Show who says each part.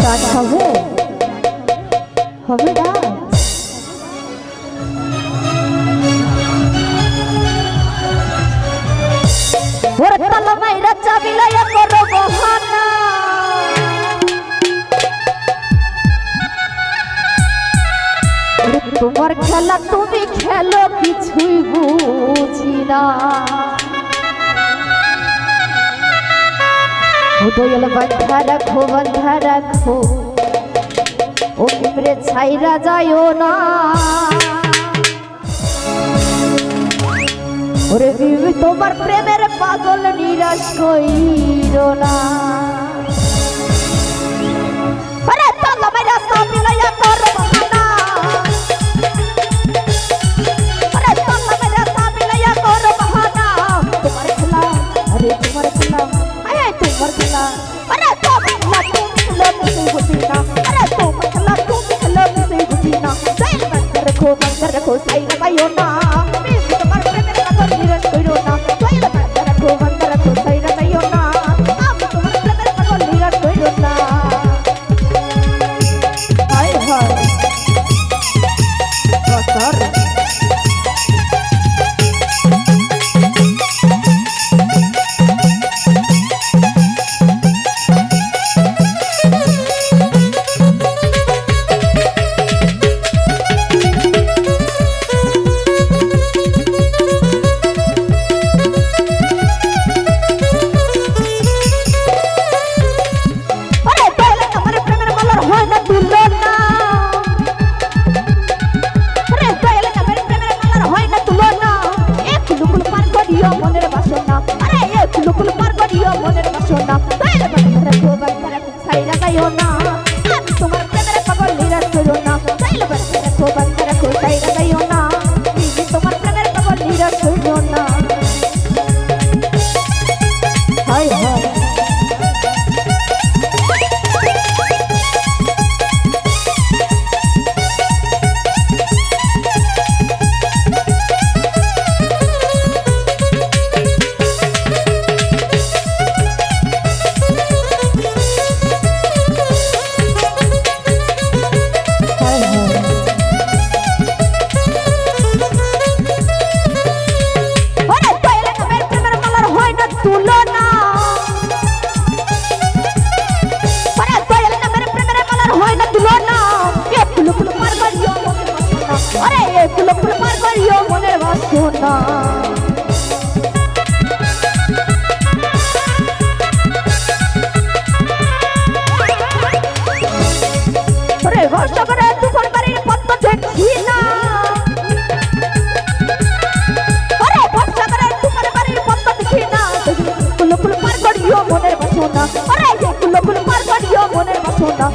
Speaker 1: dance হবে হবে dance ওরে তালা মাইরা চাবি লইয়া করো বহানা তোমার খেলা তুমি খেলো কিছুই বুঝি না ও দয়াল বান্ধা রাখো ও পিঁপড়ে ছাইরা যাইও না ওরে বিবি তোমার প্রেমের পাগল নিরাশ কইরো না আরে তালা মাইরা চাবি লইয়া করো বহানা আরে তালা মাইরা চাবি লইয়া করো বহানা তোমার খেলা আরে তোমার খেলা আরে তোমার খেলা আরে তোমার খেলা তুমি খেলো কিছুই বুঝি না আরে তোমার খেলা তুমি খেলো কিছুই বুঝি না দিল বন্ধ রাখো সাইরা যাইও না বিবি তোমার প্রেমের পাগল নিরাশ কইরো না দিল বন্ধ রাখো সাইরা যাইও না আমি তোমার প্রেমের পাগল নিরাশ কইরো না হায় হায় বছর মনের বাসনা আরে কুলুকুল পার করিও মনের বাসনা দয়াল বান্ধা রাখো সাইরা যাইও না আমি তোমার প্রেমের পাগল নিরাশ কইরো না দয়াল বান্ধা রাখো সাইরা যাইও না বিবি তোমার প্রেমের পাগল নিরাশ কইরো না হায় হায় अरे कुलकुल पार करियो मনের বাসনা अरे वर्षा করে তুফান বাড়ির পত্ত দেখি না अरे वर्षा করে তুফান বাড়ির পত্ত দেখি না কুলকুল পার করিও মনের বাসনা अरे কুলকুল পার করিও মনের বাসনা